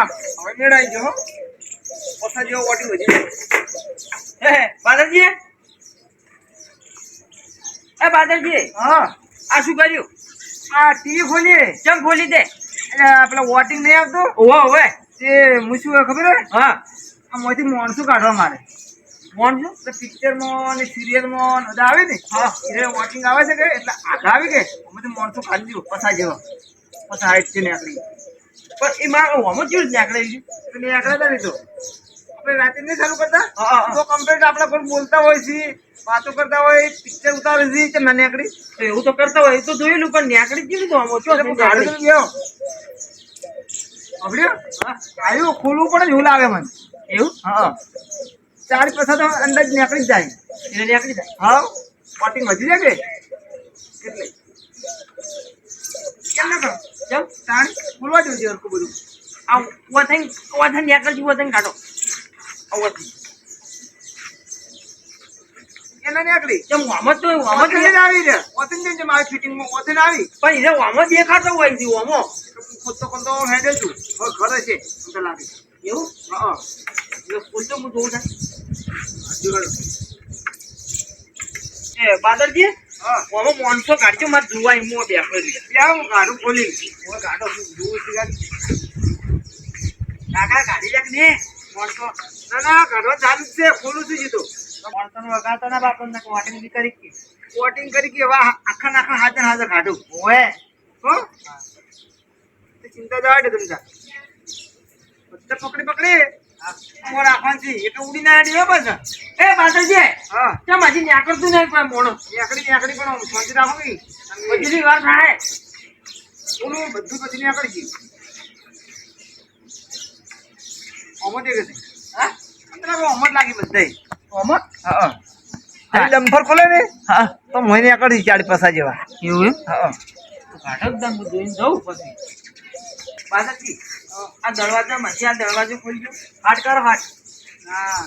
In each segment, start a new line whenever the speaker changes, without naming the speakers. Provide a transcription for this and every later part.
હા હવે મેળાઈ ગયો હો ઓછા જેવો વોટિંગ વધી
હે બાદરજી એ બાદરજી
હા
આ શું કર્યું
આ ટીવી ખોલી
ચમ ખોલી દે
એટલે પેલા વોટિંગ નહીં આવતું
ઓવે ઓવે
તે હું શું હોય ખબર હે
હા
આમાંથી માણસો કાઢવા મારે
કોણ છું
એટલે પિક્ચરમાં અને સિરિયલમાં બધા આવે ને
હા
એ વોટિંગ આવે છે કે એટલે આઘા આવી કે આમાંથી માણસો કાઢી દઉં પસા જેવા પસા હાઈટ છે નીકળી
પણ એ મારો હોમો ચીડ નીકળે છે
એટલે નીકળતા નહીં તો આપણે રાતે નહીં ચાલુ કરતા
હા, હા.
તો કમ્પ્લીટ આપણા પર બોલતા હોય છે વાતો કરતા હોય પિક્ચર ઉતારે છે કે ના નીકળી
તો એવું તો કરતા હોય એ તો જોયેલું પણ નીકળી કેવી તો હોમો ચો
એટલે હું ગાડી તો ગયો અભડ્યો
હા
આવ્યું ખોલવું પડે ને એવું લાગે મને
એવું
હા ચાર પૈસા તો અંદાજ નીકળી જ જાય
એટલે નીકળી જાય
હા વોટિંગ વધી જાય કે એટલે કેમ ના કરો
ચમ
તાણ ખોલવા જેવું છે હરખું બધું
આ વથન નીકળજી વથન કાઢો આ વથન
એના નીકળી
ચમ હોમો તો હોમો
ઓથન જ આવી છે ઓથન જ મારી ફિટિંગમાં ઓથન આવી
પણ એને હોમો દેખાતો હોય છે હોમો
ખોદતો ખોદતો હેડે છું હવે ઘરે છે એમ તો લાગે
એવું
હા
એ ફૂલ તો હું જોઉં છું
જોડો
એ બાદરજી
હા
હોમો માણસો કાઢજો મારે જોવાય હું બેઠો છું
ત્યાં હું ગાડું ખોલી
હું કાઢો જોઉં છું કાકા કાઢી રાખ ને માણસો
ના ના કાઢવા ચાલુ જ છે ખોલું છું જીતો
માણસો નું વગાડતો ના બાપો ને વાટિંગ બી કરી
વોટિંગ કરી કે વાહ આખા નાખા હાજર હાજર કાઢું
ઓએ
હો તે ચિંતા જવા દે તમને બધા પકડી પકડી મોર રાખવાની છે એટલે ઉડી ના આડી હો બસ
એ બાદરજી
હા
ચમ હજી નીકળતું નહીં કોઈ મોણો
નીકળી પણ શાંતિ રાખો કે
પછી વાર થાય
બોલું બધું પછી નીકળી ગયું ઓમત એ ગઈ
હા
અંદર ઓમત લાગી બધાય
હોમો
હા હા લંફર ખોલે ને હા તો મોઈને નીકળી ચાડી પસા જેવા
એવું એમ
હા
કાઢો જ દમ જોઈને જવું પછી બાદરજી આ દરવાજા માંથી આ દરવાજો ખોલી દો હાટ કરો હાટ
હા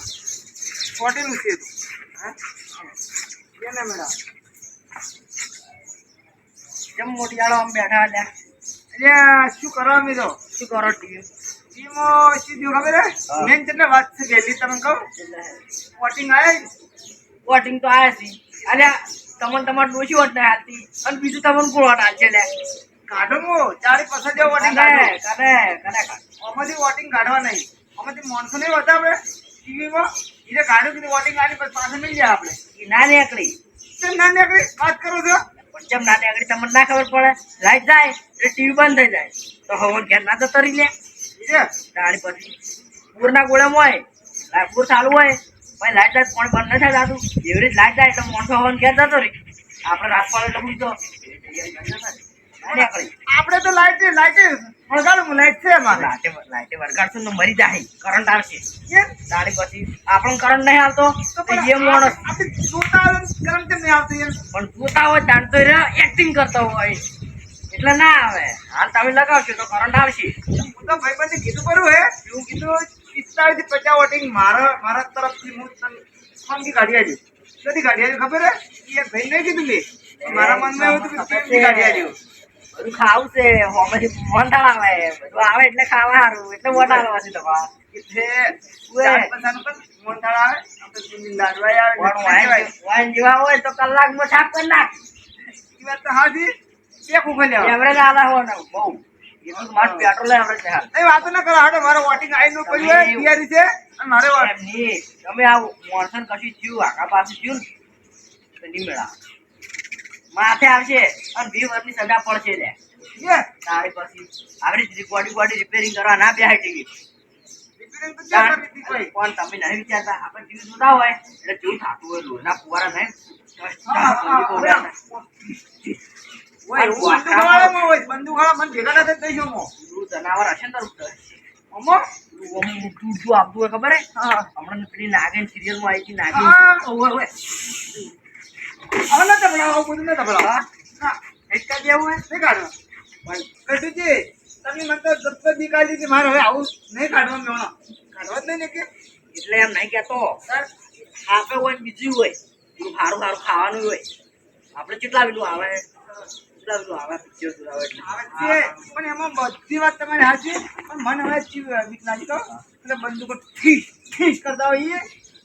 ચોટેલું છે તું હા કેને મેળા
કેમ મોટી આળો આમ બેઠા હતા
એટલે શું કરવા મી તો
શું કરો ટીવી
ટીમો સીધી ખબર હે
હા.
મેન કેટલે વાત છે ગયેલી તમે કહો વોટિંગ આયા
વોટિંગ તો આયા છે અલ્યા તમને તમારે ડોશી વોટ નહીં હાલતી અને બીજું તમને કોણ વોટ હાલશે લે
કાઢો મો ચારી પસા જેવો વોટિંગ
કને
કાઢો
કને
આમાંથી વોટિંગ કાઢવા નહીં આમાંથી માણસો નહીં હોતા આપણે ટીવીમાં એને કાઢ્યું કીધું વોટિંગ કાઢી પછી પાછળ મળી જાય આપણે
એ ના નીકળી
કેમ ના નીકળી વાત કરો છો
પણ જેમ ના નીકળી તમને ના ખબર પડે લાઈટ જાય એટલે ટીવી બંધ થઈ જાય તો હવે ઘેર ના જતો રહી લે
છે
તાળી પછી પૂરના ગોળામાં હોય પૂર ચાલુ હોય ભાઈ લાઈટ જાય પણ બંધ ન થાય દાદુ એવી રીતે લાઈટ જાય એટલે માણસો હવન ઘેર જતો રહી આપણે રાત પડે એટલે પૂછતો નીકળી
આપણે તો લાઈટ વળગાડું લાઈટ છે અમારે
લાઈટે વરગાડશું તો મરી જાય કરંટ આવશે
કેમ
તાળી પછી આપણને કરંટ નહીં આવતો તો એ માણસ
આપણે જોતા આવે ને કરંટ કેમ નહીં આવતું એમ
પણ જોતા હોય જાણતો એક્ટિંગ કરતો હોય એટલે ના આવે હાલ તમે લગાવશો તો કરંટ આવશે
હું તો ભાઈબંધને કીધું ખરું હે એવું કીધું 45 થી 50 વોટિંગ મારા તરફથી હું તને ફોનથી કાઢી આલ્યું કદી કાઢી આલ્યું ખબર હે એ ભાઈ નહીં કીધું મેં મારા મનમાં એવું હતું કે કેમ કાઢી આલ્યું
બધું ખાવું છે હોમેથી વંટાળ આવે બધું આવે એટલે ખાવા સારું એટલે વંટાળ આવે તમારે
એટલે ચાર પૈસાનું પણ મોંઠાળ આવે આપણે દૂધની લાડવાઈ આવે
પણ
કહેવાય.
વાઈન જેવા હોય તો કલાકમાં સાફ કરી નાખ
ઈ વાત તો હાજી એક ઉભા લેવા
એવરેજ આલા હોય ને બહુ એટલું મારું પેટ્રોલ એવરેજ છે હાલ
એ વાતો ના કરો હાડો મારો વોટિંગ આઈ નો પડ્યું હે તૈયારી છે અને મારે
એમ નહીં તમે આ મોણસન કશું થયું આખા પાસે થયું ને તો નહીં મેળા માથે આવશે અને 2 વર્ષની સજા પડશે લે
એ
તારી પછી આવડી બોડી રિપેરિંગ કરવા ના બેહાય ટિકિટ
રિપેરિંગ તો ક્યાં કરી દીધી કોઈ
પણ તમે નહીં વિચારતા આપણે ટીવી જોતા હોય એટલે જેવું થતું હોય લોહીના ફુવારા નહીં
ઓય એવું બંદૂકવાળામાં હોય બંદૂકવાળા મને ભેગા ના થઈ જઈશું મો
જનાવર હશે ને તારું
અમો
તું આપતું હોય ખબર હે હમણાં પેલી નાગેન સિરિયલમાં આવી હતી નાગેન
હા
ઓય ઓય
હવે ના તબલા આવું બધું ના તબલા
હા
હા
એટલા જેવું હે
નહીં કાઢવા કશુજી તમે મને તો જબરદસ્ત નીકાળી કે મારે હવે આવું નહીં કાઢવા મેળો કાઢવા જ નહીં ને કે
એટલે એમ નહીં કહેતો આપે હોય ને બીજું હોય પેલું સારું સારું ખાવાનું હોય આપણે કેટલા પેલું આવે ઉતાવળું આવે picture જોડાવે એટલે.
આવે છે પણ એમાં બધી વાત તમારી સાચી પણ મને હવે ચીવ બીક લાગી તો એટલે બંદૂકો ઠીસ ઠીસ કરતા હોઈએ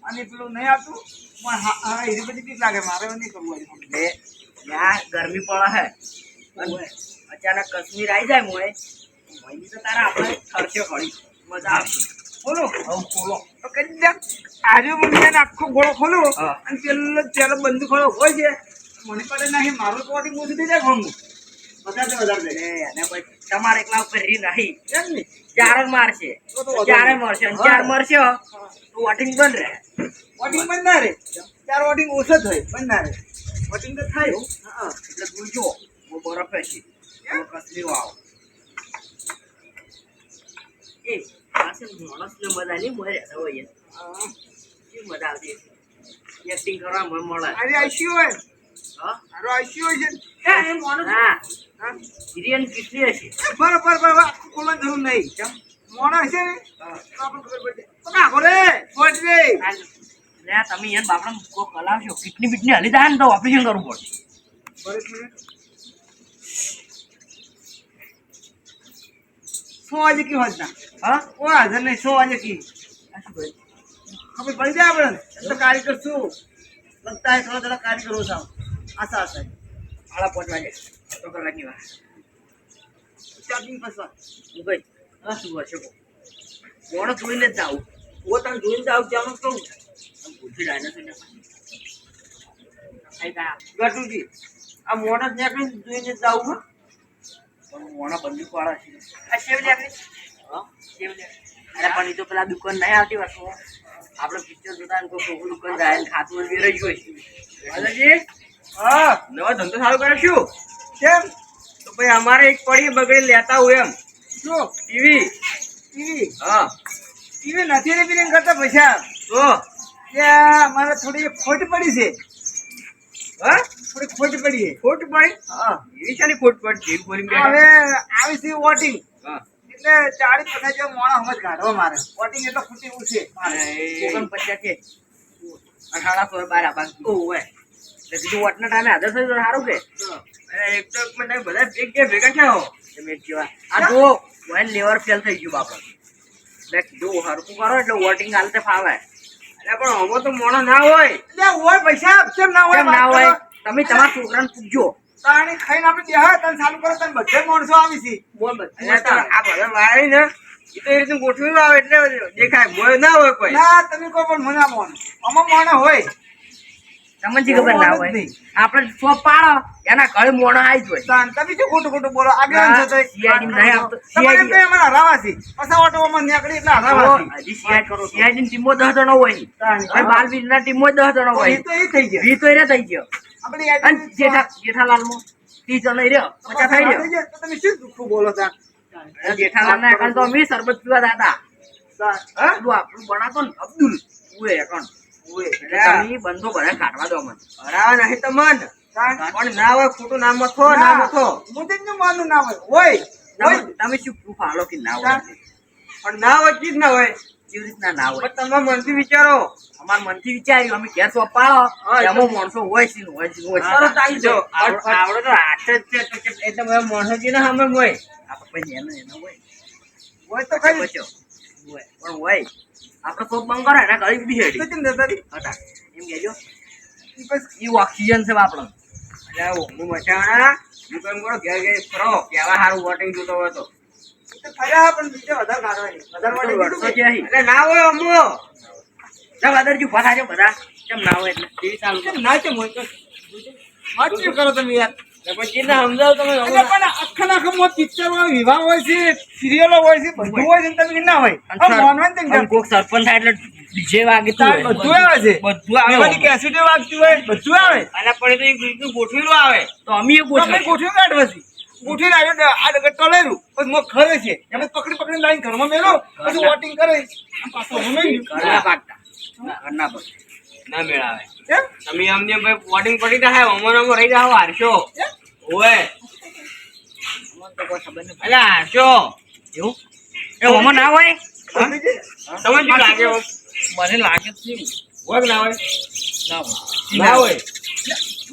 અને પેલું નહીં આવતું પણ હા એની બધી બીક લાગે મારે હવે નહીં કરવું હોય.
એટલે ત્યાં ગરમી પડે હે અને અચાનક કાશ્મીર આવી જાય મોય મોયની તો તારા આપણે ખર્ચો ઘણી મજા આવશે.
બોલો
હવે ખોલો.
તો કદાચ આજે મને આખો ગોળો ખોલું
હા.
અને પેલો બંદૂક ખોલો હોય છે મને પડે નહીં મારું તો ઓટી મોટી થઈ જાય ફોનનું વધારે વધારે
એટલે એને પછી તમારે એકલા ઉપર રી નહીં
એમ નહીં
ચાર જ મારશે
તો વાંધો
ચારે
નહીં.
મળશે અને
હા.
ચાર મળશે તો વોટિંગ બંધ રહે.
વોટિંગ બંધ ના રે ચાર વોટિંગ ઓછો થાય બંધ ના રે વોટિંગ તો થાય હા
એટલે તું જો બહુ બરફ છે કસલી વાવ એ પાસે માણસને મજા નહીં મળે હોય શું મજા આવતી એક્ટિંગ કરવા મને મળે.
અરે આઈસીયુ હોય
હા
અરે આઈસીયુ હોય છે એ માણસ
હા
હા
હિરિયન કેટલી હશે
બરાબર આખું ખોલવાની જરૂર નહીં
કેમ
મોણા છે ને તો આપણે ખબર પડે તો નાખો રે ફોટ રે
લે તમે યાર બાપડા મૂકો કલાવશો કિડની બીટની હલી જાય ને તો ઓપરેશન કરવું પડશે.
બસ મિનિટ 100 વાગે કી હોત ના
હા
ઓ હાજર નહીં 100 વાગે કી
આ શું ભાઈ
ખબર પડી જાય આપણે તો કારીગર શું લગતા है થોડા થોડા કારીગરો સાવ આશા આશા
આળા પહોંચવા જાય તો કલાકની વાત
ચાર્જિંગ ફસવા
હું ગઈ હા શું હશે મોણસ જોઈને જ જાઉં ઓ તને જોઈને જાઉં ત્યાં કહું ભૂલથી ડાયનાસોર ને થઈ ગયા
ગટુજી આ મોણસ નીકળીને જોઈને જ જાવું હા
પણ મોણા બંદૂક વાળા છે આ શેવ લેકડી હા શેવ લે અરે પણ એ તો પેલા દુકાન નહીં આવતી વસ્તુ આપણે પિક્ચર જોતા ને કોઈ છોકરું દુકાન જાય ને ખાતું હોય વેરાઈ ગયું છે દાદાજી
હા
નવા ધંધો ચાલુ કરે શું
કેમ
તો ભાઈ અમારે એક પડી બગડી લેતા હોય એમ
શું
ટીવી
ટીવી
હા
ટીવી નથી રિપેરિંગ કરતા પૈસા
તો
ત્યાં અમારે થોડી ખોટ પડી છે
હા
થોડી ખોટ પડી છે
ખોટ પડી
હા
એવી શાની ખોટ પડી જીવ બોલી
હવે આવી છે વોટિંગ
હા
એટલે 40% જેવો મોણસ સમજ કાઢવા મારે વોટિંગ એટલે ખૂટી એવું છે
ઓગણ 50 છે 1800 બાર આબાદ ઓવે એટલે બીજું વોટના ટાઈમે હાજર થઈ તો સારું કે અરે એક તો મને બધા એક કે ભેગા છે હો તમે જેવા આ જો વન લેવર ફેલ થઈ ગયું બાપા એટલે જો હરકું કરો એટલે વોટિંગ હાલતે ફાવે એટલે પણ હમો તો મોણો ના હોય
એટલે હોય પૈસા કેમ ના હોય
કેમ ના હોય તમે તમારા છોકરાને પૂછજો
તાણી ખાઈને આપણે બેહા તને ચાલુ કરો તને બધે માણસો આવી છે બોલ
એટલે તો આ બધા વાળી ને એ તો એ રીતે ગોઠવી આવે એટલે દેખાય મોય ના હોય કોઈ
ના તમે કોઈ પણ મને મોણ આમાં મોણ હોય
તમને જી ખબર ના હોય આપણે સો પાડો એના ઘરે મોણો આવી જ હોય
તાન તમે શું ખોટું ખોટું બોલો આગળ છો તો
CID નહીં આવતો.
તમારે
CID.
બે મને હરાવા છે પાછા ઓટોમાં નીકળી એટલે હરાવા છે
હજી CID ની ટીમો 10 જણો હોય
તાણી.
અને બાલવીર ના ટીમો 10 જણો
એ
હોય
તો એ થઈ ગયા
વી તો એને થઈ ગયો
આપણે
અને જેઠાલાલ માં 30 જણો રહ્યો 50 થઈ રહ્યો
તો તમે શું દુઃખું બોલો તાન
અને જેઠાલાલ ના એકણ તો અમે શરબત પીવા દાતા
તાન.
પેલું આપણું બનાતો ને અબ્દુલ ઉએ એકણ
ઓય.
એટલે તમે બંધો ભરે કાઢવા દો મને
હરાવા નહીં તમન
તાન.
પણ ના હોય ખોટું નામ મથો
ના.
ના મથો
હું તો એમનું માનવું ના હોય હોય
તમે શું પ્રૂફ આલો કે ના હોય
પણ ના હોય ચીજ ના હોય
કેવી રીતના ના હોય
પણ તમે મનથી વિચારો
અમાર મનથી વિચાર્યું અમે ઘેર સોંપાડો
હા,
એમાં માણસો હોય છે ને હોય છે ને હોય છે.
તરત આવી
જો
જાઓ.
આવડો તો હાથ જ છે તો કે
એટલે બધા માણસોજી ના સામે હોય
આપણે પછી એનો હોય
હોય તો ખરી
બચ્યો હોય પણ હોય આપણે સોપ બંધ કરે એના ગળી બી હેડી
તો કેમ જતા રહી?
હતા એમ કહેજો
ઈ બસ
ઈ ઓક્સિજન છે આપણો
એટલે હું મચાણા હું કેમ કરો ઘેર ઘેર ફરો કેવા સારું વોટિંગ જોતો હોય તો
ઈ તો ફર્યા પણ બીજે વધારે કાઢવાની વધારે વાળી
વર્ષો
કીધું
છે
કે
અહીં
એટલે ના હોય અમો
ના વાદરજી ઉભા થાજો બધા કેમ ના હોય એટલે ટીવી ચાલુ કરો.
કેમ ના કેમ હોય તો વાંચ્યું કરો તમે યાર
એટલે પછી ના સમજાવ તમે
એટલે પણ આખા આખામાં પિક્ચરમાં વિવાહ હોય છે સિરિયલો હોય છે બધું હોય છે ને તમે કે ના હોય
અને
આ મોનવાન તેમ
આમ કોક સરપંચ થાય એટલે ડીજે વાગતું
તાર
હોય
બધું આવે છે
બધું આવે
બધી કેસેટો વાગતી હોય બધું આવે
અને પણ એ તો એક રીતનું ગોઠવેલું આવે
તો અમે એ
તમે
ગોઠવે
ગોઠવી કાઢવા છે ગોઠવીને આવ્યો આ ડગર ટળેલું પછી મોં ખરે છે એમ પકડી પકડીને લાવીને ઘરમાં મેલો પછી વોટિંગ કરે આમ પાછો રમાઈ ગયું.
ઘરના પાકતા ઘરના પાકતા
ના મેળાવે
કેમ?
તમે અમને ભાઈ વોટિંગ પડી જાય અમર અમર રહી જાવ હારશો
કેમ?
ઓય
અમને તો કોઈ ખબર નહીં
એટલે હારશો
એવું એ હોમાં ના હોય
સમજી ગઈ?
તમે શું લાગે
મને લાગે જ નહીં
હોય કે ના હોય
ના હોય
ના હોય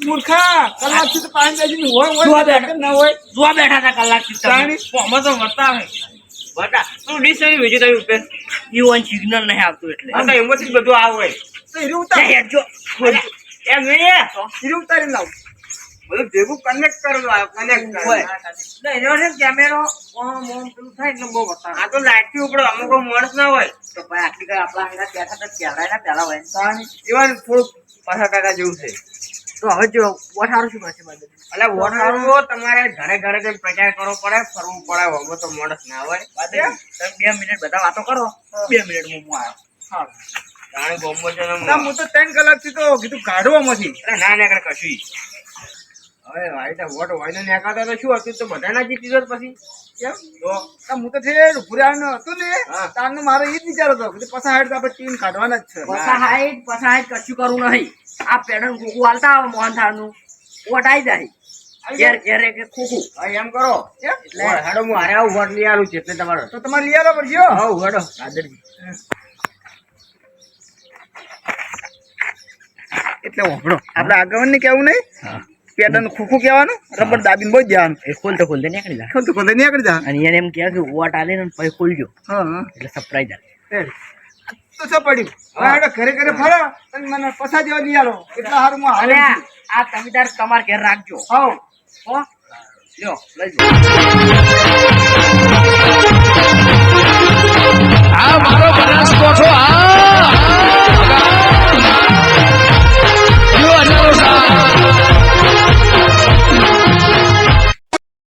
મૂર્ખા કલાકથી તો પાણી બેસીને હોય
જોવા
હોય
બેઠા.
ના હોય
જોવા બેઠા હતા કલાકથી તમે.
જાણી.
આમાં તો બતાવે. તું ડીશ નહીં વેચી તારી ઉપર. ઈ સિગ્નલ નહીં આવતું એટલે.
આ તો એમાંથી જ બધું આવે
તો હીરું ઉતાર
લે હેડજો.
એમ નહીં
હીરું ઉતારીને લાવ
બધું ભેગું કનેક્ટ કરેલું કનેક્ટ
હોય. એટલે એનો છે ને કેમેરો ઓમ પેલું થાય એટલે બહુ બતાવે.
આ તો લાઈટ થી ઉપર અમુક માણસ ના હોય
તો ભાઈ આટલી કઈ આપણા અંગાત બેઠા હતા કેવડાય પેલા હોય.
એવા થોડુંક 50% જેવું છે
તો હવે જો વોટ હારું શું કરશે બાજુ?
એટલે વોટ હારવો તમારે ઘરે ઘરે જઈને પ્રચાર કરવો પડે ફરવું પડે આમાં તો માણસ ના હોય
તમે 2 મિનિટ બધા વાતો કરો. 2 મિનિટ હું આવ્યો. હા.
જાણે ગોમો છે ને
ના, હું તો 3 કલાકથી તો કીધું કાઢો આમાંથી
એટલે ના નીકળે કશું હવે ભાઈ તો વોટ હોય ને નીકળતા તો શું હતું તો બધા ના જીતી જત પછી
કેમ
તો
ના, હું તો છે ભૂરાનો હતો ને
હા.
તારનો મારો ઈ જ વિચાર હતો કે પાછા હાઈડ તો આપણે ટીમ કાઢવાના જ છે
પસાહાઈટ કશું કરવું નહીં. આ પેડન કુકુ હાલતા આવે મોહનથાળનું. વોટ આઈ જાય. ઘેર ઘેર એક એક કુકુ.
હવે એમ કરો
કેમ?
વોટ હાડો હું હારે આવું વોટ લઈ આવું છે એટલે તમારો
તો તમારે લઈ આવવા પડશે હો.
હા હાડો દાદરજી
એટલે વાપરો આપણે આગળ ને કેવું નહીં પેટર્ન ખોખું કહેવાનું રબર દાબીને બહુ જવાનું
એ ખોલતે ખોલતે નીકળી જાય.
ખોલતો ખોલતો નીકળી જા
અને એને એમ કહે કે વોટ આલે ને પછી ખોલજો
હા હા
એટલે સરપ્રાઈઝ આવે.
તો શું પડ્યું હવે આપણે ઘરે ઘરે ફરો અને મને પછા જેવા લઈ આલો એટલા સારું હું
અને
હાલે
આ તમે તાર તમાર ઘેર રાખજો.
હાવ
હો લ્યો લઈ જાઓ.